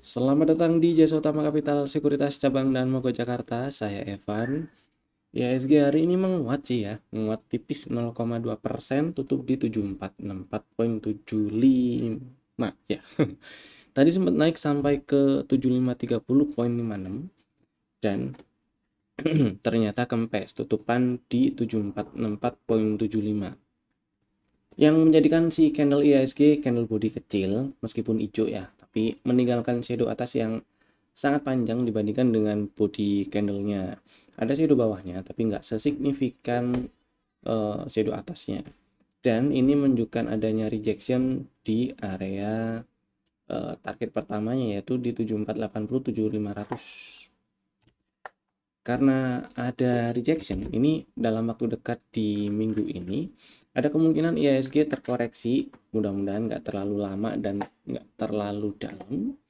Selamat datang di Jasa Utama Kapital Sekuritas Cabang dan Mogo Jakarta. Saya Evan. IHSG hari ini menguat sih ya, menguat tipis 0,2%, tutup di 7464,75 ya. Tadi sempat naik sampai ke 7530,56 dan ternyata kempes tutupan di 7464,75. Yang menjadikan si candle IHSG candle body kecil meskipun hijau ya, tapi meninggalkan shadow atas yang sangat panjang dibandingkan dengan body candlenya. Ada shadow bawahnya tapi nggak sesignifikan shadow atasnya. Dan ini menunjukkan adanya rejection di area target pertamanya yaitu di 7480 7500. Karena ada rejection ini dalam waktu dekat di minggu ini, ada kemungkinan IHSG terkoreksi, mudah-mudahan nggak terlalu lama dan nggak terlalu dalam.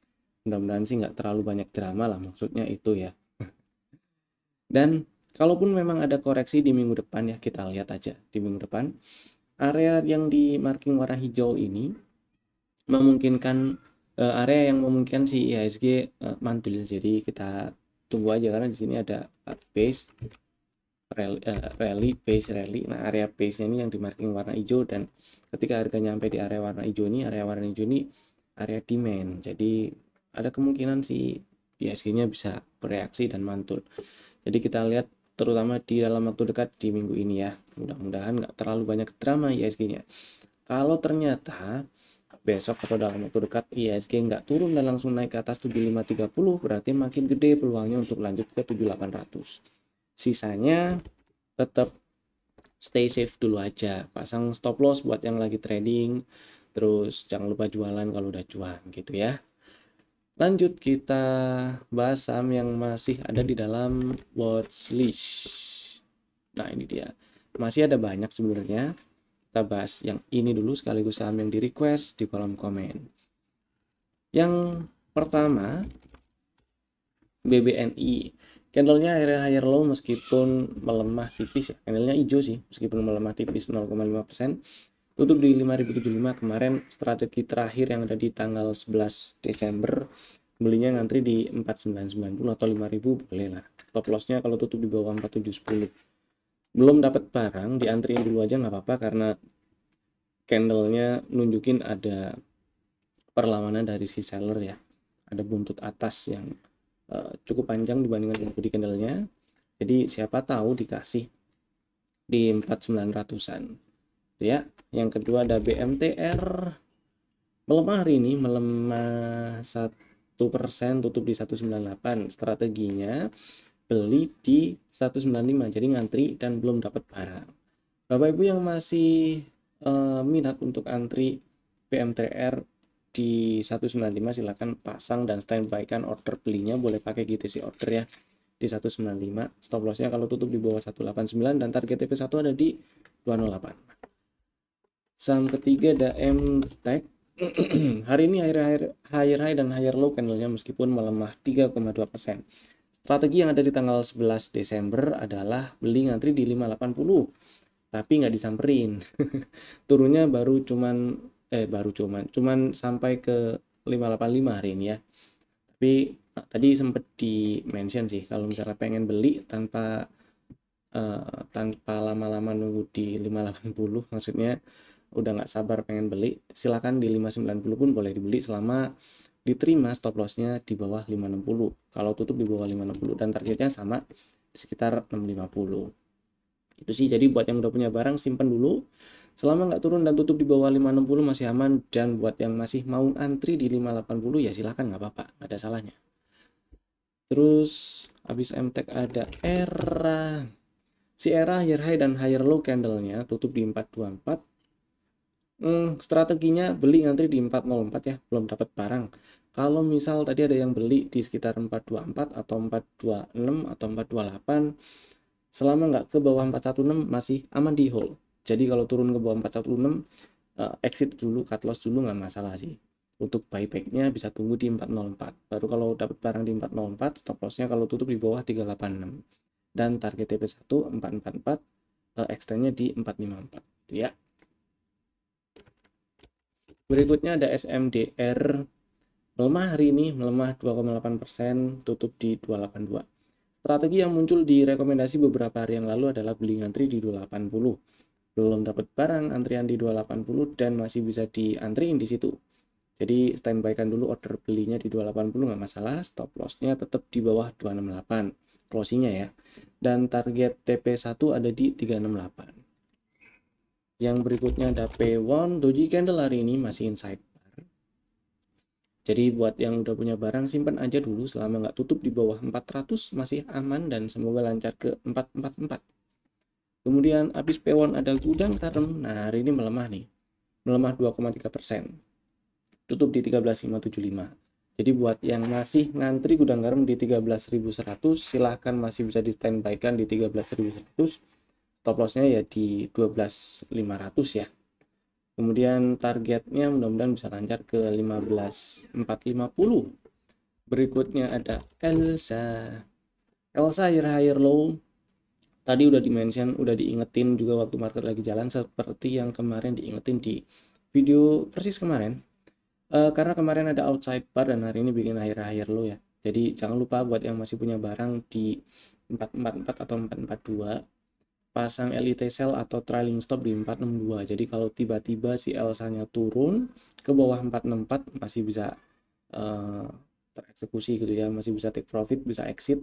Mudah-mudahan sih nggak terlalu banyak drama lah, maksudnya itu ya. Dan kalaupun memang ada koreksi di minggu depan ya, kita lihat aja di minggu depan. Area yang di marking warna hijau ini memungkinkan area yang memungkinkan si IHSG mantul. Jadi kita tunggu aja karena di sini ada base rally, base rally. Nah, area base-nya ini yang di marking warna hijau, dan ketika harganya sampai di area warna hijau ini, area demand. Jadi ada kemungkinan si IHSG-nya bisa bereaksi dan mantul. Jadi kita lihat terutama di dalam waktu dekat di minggu ini ya. Mudah-mudahan nggak terlalu banyak drama IHSG-nya. Kalau ternyata besok atau dalam waktu dekat IHSG nggak turun dan langsung naik ke atas 7530, berarti makin gede peluangnya untuk lanjut ke 7800. Sisanya tetap stay safe dulu aja, pasang stop loss buat yang lagi trading, terus jangan lupa jualan kalau udah cuan gitu ya. Lanjut kita bahas saham yang masih ada di dalam watchlist. Nah ini dia, masih ada banyak sebenarnya. Kita bahas yang ini dulu sekaligus saham yang di request di kolom komen. Yang pertama BBNI, candlenya higher low meskipun melemah tipis ya, candlenya hijau sih meskipun melemah tipis 0,5%, tutup di 5075. Kemarin strategi terakhir yang ada di tanggal 11 Desember belinya ngantri di 4990 atau 5000 boleh lah. Stop lossnya kalau tutup di bawah 4710. Belum dapat barang, diantriin dulu aja nggak apa-apa karena candlenya nunjukin ada perlawanan dari si seller ya. Ada buntut atas yang cukup panjang dibandingkan body candlenya. Jadi siapa tahu dikasih di 4900-an. Ya, yang kedua ada BMTR, melemah hari ini, melemah 1%, tutup di 198. Strateginya beli di 195, jadi ngantri dan belum dapat barang. Bapak Ibu yang masih minat untuk antri BMTR di 195 silahkan pasang dan standby kan order belinya, boleh pakai GTC order ya di 195. Stop lossnya kalau tutup di bawah 189 dan target TP1 ada di 208. Saham ketiga ada MTech. Hari ini higher high dan higher low candlenya meskipun melemah 3,2%. Strategi yang ada di tanggal 11 Desember adalah beli ngantri di 580, tapi nggak disamperin. Turunnya cuman sampai ke 585 hari ini ya. Tapi tadi sempat di mention sih kalau misalnya pengen beli tanpa lama-lama nunggu di 580, maksudnya udah nggak sabar pengen beli, silakan di 590 pun boleh dibeli selama diterima stop lossnya di bawah 560. Kalau tutup di bawah 560 dan targetnya sama sekitar 650. Itu sih, jadi buat yang udah punya barang simpan dulu selama nggak turun dan tutup di bawah 560 masih aman, dan buat yang masih mau antri di 580 ya silahkan, nggak apa-apa, nggak ada salahnya. Terus habis MTech ada ERA. Si ERA higher high dan higher low candlenya tutup di 424. Strateginya beli ngantri di 404 ya, belum dapat barang. Kalau misal tadi ada yang beli di sekitar 424 atau 426 atau 428, selama nggak ke bawah 416 masih aman di hold. Jadi kalau turun ke bawah 416, exit dulu, cut loss dulu, nggak masalah sih. Untuk buybacknya bisa tunggu di 404. Baru kalau dapat barang di 404, stop lossnya kalau tutup di bawah 386. Dan target TP1 444, extendnya di 454 gitu ya. Berikutnya ada SMDR. melemah hari ini, melemah 2,8%, tutup di 282. Strategi yang muncul di rekomendasi beberapa hari yang lalu adalah beli ngantri di 280. Belum dapat barang, antrian di 280 dan masih bisa diantriin di situ. Jadi standby kan dulu order belinya di 280 nggak masalah, stop lossnya tetap di bawah 268 closingnya ya. Dan target TP1 ada di 368. Yang berikutnya ada P1, Doji Candle hari ini masih inside bar. Jadi buat yang udah punya barang simpan aja dulu selama nggak tutup di bawah 400 masih aman dan semoga lancar ke 444. Kemudian habis P1 ada gudang garam. Nah hari ini melemah nih, melemah 2,3%. Tutup di 13.575. Jadi buat yang masih ngantri gudang garam di 13.100 silahkan masih bisa di standby kan di 13.100. Stop lossnya ya di 12.500 ya. Kemudian targetnya mudah-mudahan bisa lancar ke 15.450. Berikutnya ada Elsa higher low. Tadi udah dimention, udah diingetin juga waktu market lagi jalan seperti yang kemarin diingetin di video persis kemarin. Karena kemarin ada outside bar dan hari ini bikin higher low ya. Jadi jangan lupa buat yang masih punya barang di 444 atau 442 pasang LIT sell atau trailing stop di 462. Jadi kalau tiba-tiba si Elsa-nya turun ke bawah 464 masih bisa tereksekusi gitu ya, masih bisa take profit, bisa exit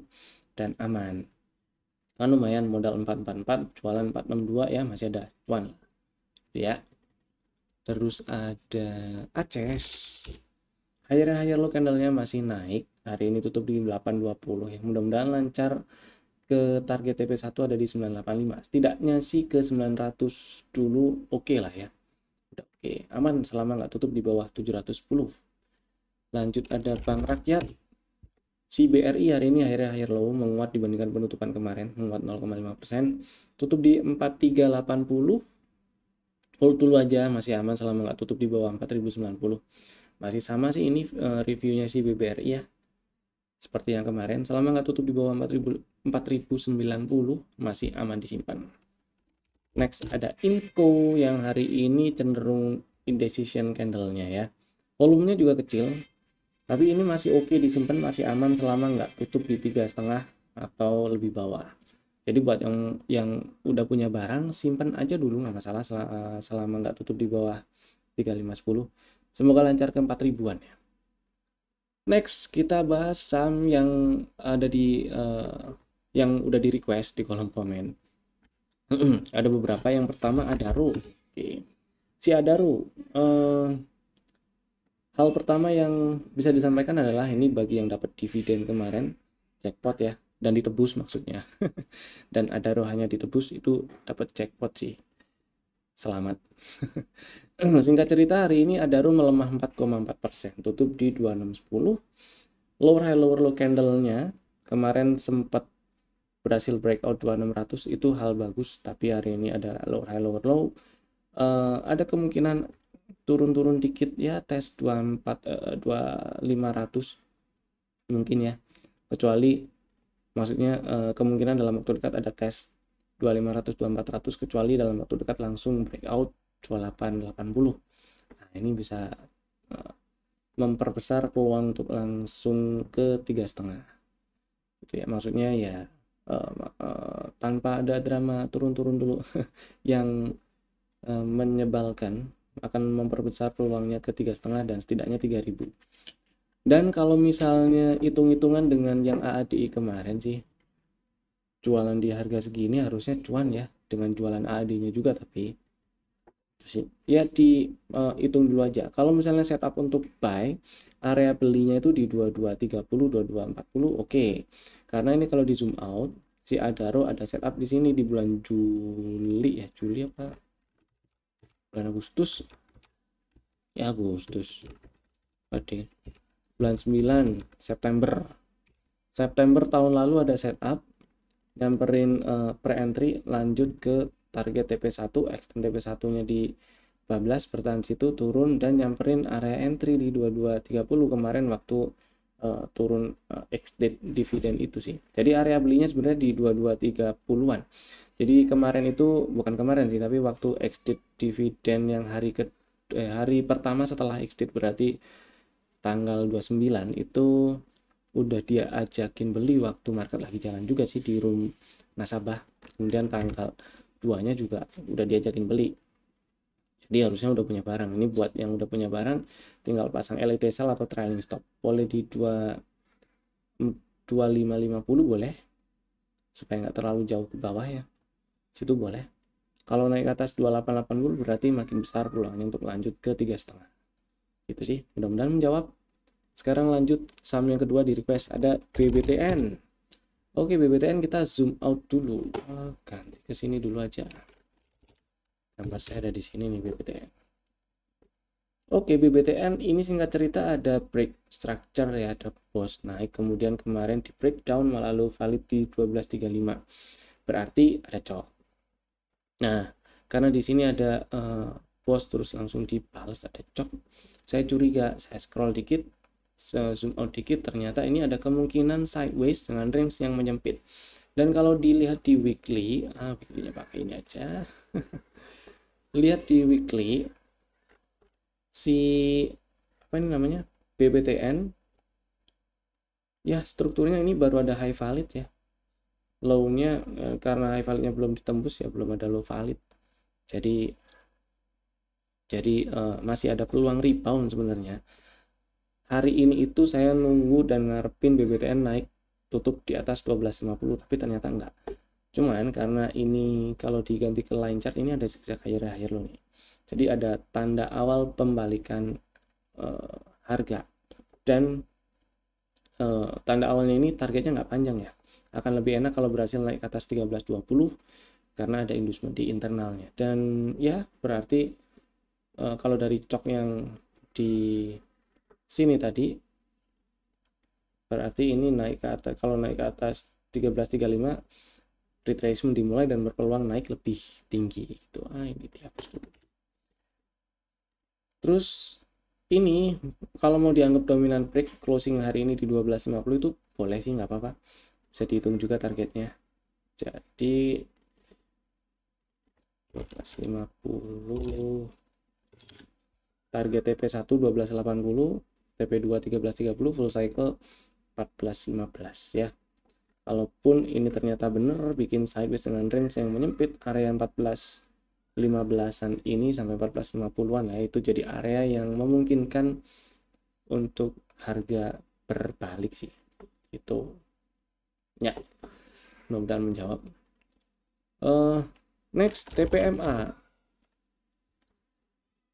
dan aman. Kan lumayan modal 444, jualan 462 ya, masih ada cuan. Ya. Terus ada Aces. Higher low candlenya masih naik. Hari ini tutup di 820 ya. Mudah-mudahan lancar ke target TP1 ada di 985. Setidaknya sih ke 900 dulu oke lah ya. Udah oke. Aman selama nggak tutup di bawah 710. Lanjut ada Bank Rakyat. Si BRI hari ini higher low menguat dibandingkan penutupan kemarin, menguat 0,5%. Tutup di 4380. Hold dulu aja, masih aman selama nggak tutup di bawah 4090. Masih sama sih ini reviewnya si BBRI ya, seperti yang kemarin, selama nggak tutup di bawah 4090 masih aman disimpan. Next ada Inco yang hari ini cenderung indecision candle-nya ya, volumenya juga kecil, tapi ini masih oke disimpan, masih aman selama nggak tutup di 3,5 atau lebih bawah. Jadi buat yang udah punya barang simpan aja dulu nggak masalah selama nggak tutup di bawah 3510. Semoga lancar ke 4000-an ya. Next kita bahas saham yang ada di yang udah di request di kolom komen. Ada beberapa. Yang pertama Adaro. Oke. Si Adaro hal pertama yang bisa disampaikan adalah ini bagi yang dapat dividen kemarin jackpot ya, dan ditebus maksudnya. Dan Adaro hanya ditebus itu dapat jackpot sih. Selamat. Singkat cerita hari ini Adaro melemah 4,4%, tutup di 2610. Lower low candle-nya kemarin sempat berhasil breakout 2600, itu hal bagus, tapi hari ini ada lower low. Ada kemungkinan turun dikit ya, tes 2500 mungkin ya, kecuali maksudnya kemungkinan dalam waktu dekat ada tes 2500 2400, kecuali dalam waktu dekat langsung breakout 2880. Nah ini bisa memperbesar peluang untuk langsung ke 3,5 gitu ya, maksudnya ya tanpa ada drama turun dulu yang menyebalkan, akan memperbesar peluangnya ke 3,5 dan setidaknya 3000. Dan kalau misalnya hitung-hitungan dengan yang AADI kemarin sih, jualan di harga segini harusnya cuan ya, dengan jualan AAD-nya juga, tapi ya dihitung dulu aja. Kalau misalnya setup untuk buy, area belinya itu di 2230, 2240 oke. Karena ini kalau di zoom out, si Adaro ada setup di sini di bulan Juli ya, Juli apa? Bulan Agustus. Ya Agustus. Oke. Bulan 9 September tahun lalu ada setup nyamperin pre-entry, lanjut ke target TP1, extend TP1 nya di 14, bertahan situ, turun dan nyamperin area entry di 2230 kemarin waktu turun ex-date dividen itu sih. Jadi area belinya sebenarnya di 2230-an. Jadi kemarin itu bukan kemarin sih, tapi waktu ex-date dividen yang hari pertama setelah ex-date, berarti tanggal 29 itu udah dia ajakin beli waktu market lagi jalan juga sih di room nasabah. Kemudian tanggal 2-nya juga udah diajakin beli. Jadi harusnya udah punya barang. Ini buat yang udah punya barang tinggal pasang LED sell atau trailing stop. Boleh di 2550 boleh, supaya nggak terlalu jauh ke bawah ya. Situ boleh. Kalau naik ke atas 2880 berarti makin besar peluangnya untuk lanjut ke 3,5. Gitu sih. Mudah-mudahan menjawab. Sekarang lanjut saham yang kedua di request, ada BBTN. Oke, BBTN kita zoom out dulu. Ganti ke sini dulu aja. Gambar saya ada di sini nih BBTN. Oke, BBTN ini singkat cerita ada break structure ya, ada bos naik, kemudian kemarin di breakdown malah low valid di 1235. Berarti ada cok. Nah, karena di sini ada bos terus langsung dibalas ada cok. Saya curiga, saya scroll dikit, zoom out dikit, ternyata ini ada kemungkinan sideways dengan range yang menyempit. Dan kalau dilihat di weekly, weekly-nya pakai ini aja. Lihat di weekly, si apa ini namanya, BBTN ya, strukturnya ini baru ada high valid ya, low-nya karena high validnya belum ditembus ya, belum ada low valid, jadi masih ada peluang rebound sebenarnya. Hari ini itu saya nunggu dan ngarepin BBTN naik tutup di atas 1250, tapi ternyata enggak. Cuman karena ini kalau diganti ke line chart ini ada zigzag higher low nih. Jadi ada tanda awal pembalikan harga, dan tanda awalnya ini targetnya nggak panjang ya. Akan lebih enak kalau berhasil naik ke atas 1320 karena ada inducement di internalnya. Dan ya berarti kalau dari cok yang di sini tadi, berarti ini naik ke atas, kalau naik ke atas 1335 retracement dimulai dan berpeluang naik lebih tinggi gitu. Ini dihapus dulu. Terus ini kalau mau dianggap dominan break closing hari ini di 1250 itu boleh sih, nggak apa-apa, bisa dihitung juga targetnya. Jadi 1250, target TP1 1280, TP2 1330, full cycle 1415 ya. Kalaupun ini ternyata benar bikin sideways dengan range yang menyempit, area 1415-an ini sampai 1450-an, ya itu jadi area yang memungkinkan untuk harga berbalik sih gitu ya. Mudah-mudahan menjawab. Next, TPMA.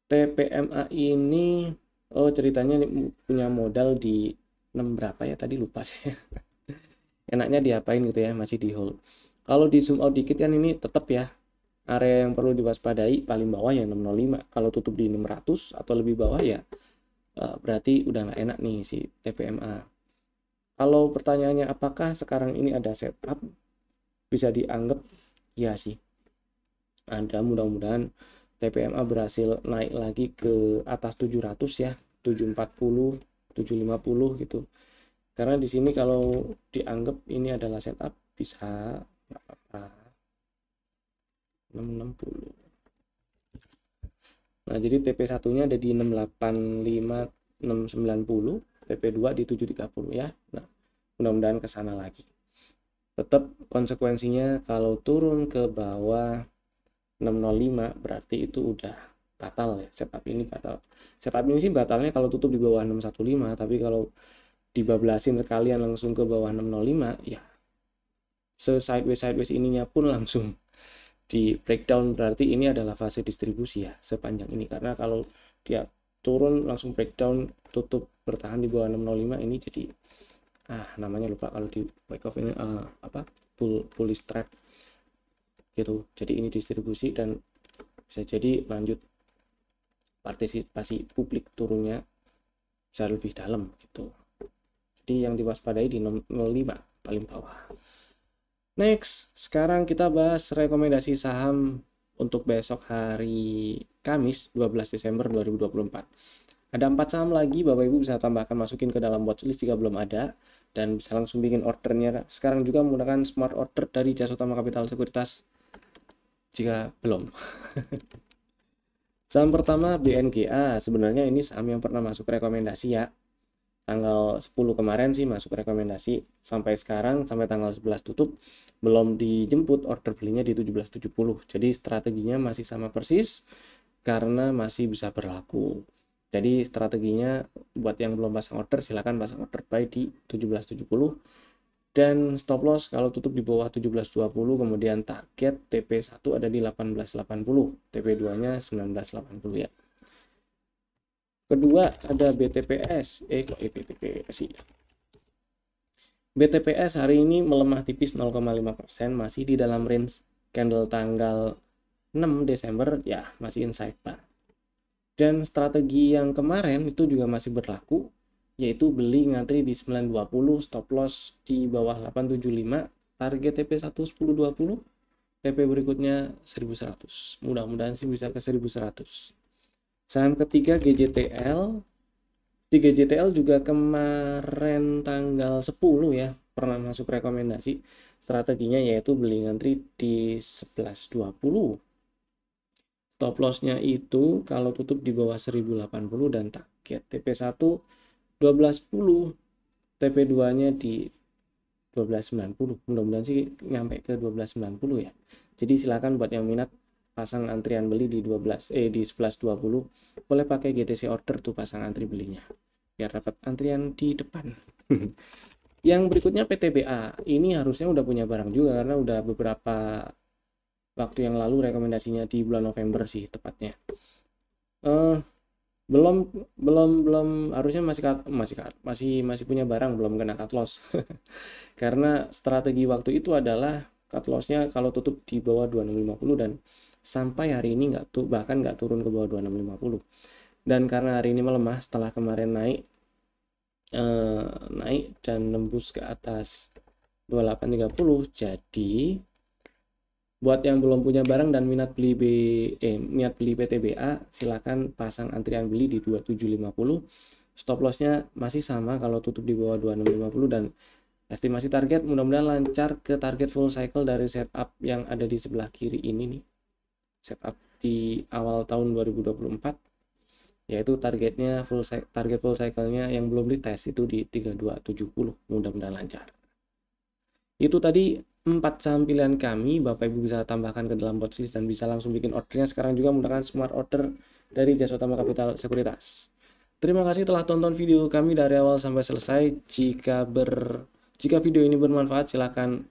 TPMA ini ceritanya punya modal di 6 berapa ya tadi, lupa saya. Enaknya diapain gitu ya, masih di hold. Kalau di zoom out dikit kan ini tetap ya, area yang perlu diwaspadai paling bawah ya 605. Kalau tutup di 600 atau lebih bawah ya berarti udah nggak enak nih si TPMA. Kalau pertanyaannya apakah sekarang ini ada setup, bisa dianggap ya sih ada. Mudah-mudahan TPMA berhasil naik lagi ke atas 700 ya, 740, 750 gitu. Karena di sini kalau dianggap ini adalah setup, bisa nggak apa-apa 660. Nah, jadi TP1-nya ada di 685, 690, TP2 di 730 ya. Nah, mudah-mudahan ke sana lagi. Tetap konsekuensinya kalau turun ke bawah 605 berarti itu udah batal ya, setup ini batal. Setup ini sih batalnya kalau tutup di bawah 615, tapi kalau dibablasin sekalian langsung ke bawah 605 ya, sideways ininya pun langsung di breakdown, berarti ini adalah fase distribusi ya sepanjang ini. Karena kalau dia turun langsung breakdown, tutup bertahan di bawah 605, ini jadi namanya lupa kalau di wake off ini bullish trap gitu. Jadi ini distribusi dan bisa jadi lanjut partisipasi publik turunnya bisa lebih dalam gitu. Jadi yang diwaspadai di 05 paling bawah. Next, sekarang kita bahas rekomendasi saham untuk besok hari Kamis 12 Desember 2024. Ada 4 saham lagi, Bapak Ibu bisa tambahkan, masukin ke dalam watchlist jika belum ada, dan bisa langsung bikin ordernya sekarang juga menggunakan smart order dari Jasa Utama Kapital Sekuritas jika belum. Saham pertama BNGA, sebenarnya ini saham yang pernah masuk rekomendasi ya. tanggal 10 kemarin sih masuk rekomendasi, sampai sekarang sampai tanggal 11 tutup belum dijemput, order belinya di 17.70. Jadi strateginya masih sama persis karena masih bisa berlaku. Jadi strateginya buat yang belum pasang order silakan pasang order buy di 17.70 dan stop loss kalau tutup di bawah 17.20, kemudian target TP1 ada di 18.80, TP2-nya 19.80 ya. Kedua ada BTPS, BTPS sih. BTPS hari ini melemah tipis 0,5%, masih di dalam range candle tanggal 6 Desember ya, masih inside bar. Dan strategi yang kemarin itu juga masih berlaku, yaitu beli ngantri di 920, stop loss di bawah 875, target TP1 1020, TP berikutnya 1100. Mudah-mudahan sih bisa ke 1100. Saham ketiga GJTL. Di GJTL juga kemarin tanggal 10 ya pernah masuk rekomendasi. Strateginya yaitu beli ngantri di 1120. Stop lossnya itu kalau tutup di bawah 1080 dan target TP1 1210, TP2-nya di 1290. Mudah-mudahan sih nyampe ke 1290 ya. Jadi silakan buat yang minat pasang antrian beli di 1120, boleh pakai GTC order tuh pasang antri belinya biar dapat antrian di depan. Yang berikutnya PTBA, ini harusnya udah punya barang juga karena udah beberapa waktu yang lalu rekomendasinya di bulan November sih tepatnya. Belum harusnya masih punya barang, belum kena cut loss. Karena strategi waktu itu adalah cut lossnya kalau tutup di bawah 2650 dan sampai hari ini bahkan nggak turun ke bawah 2650. Dan karena hari ini melemah setelah kemarin naik dan nembus ke atas 2830, jadi buat yang belum punya barang dan minat beli PTBA, silakan pasang antrian beli di 2750. Stop lossnya masih sama kalau tutup di bawah 2650 dan estimasi target mudah-mudahan lancar ke target full cycle dari setup yang ada di sebelah kiri ini nih. Setup di awal tahun 2024. Yaitu target full cycle-nya yang belum dites itu di 3270, mudah-mudahan lancar. Itu tadi 4 saham pilihan kami, Bapak Ibu bisa tambahkan ke dalam watchlist dan bisa langsung bikin ordernya sekarang juga menggunakan smart order dari Jasa Utama Kapital Sekuritas. Terima kasih telah tonton video kami dari awal sampai selesai. Jika video ini bermanfaat, silakan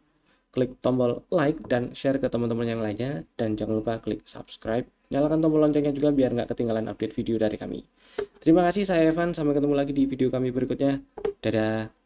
klik tombol like dan share ke teman-teman yang lainnya, dan jangan lupa klik subscribe. Nyalakan tombol loncengnya juga biar nggak ketinggalan update video dari kami. Terima kasih, saya Evan. Sampai ketemu lagi di video kami berikutnya. Dadah.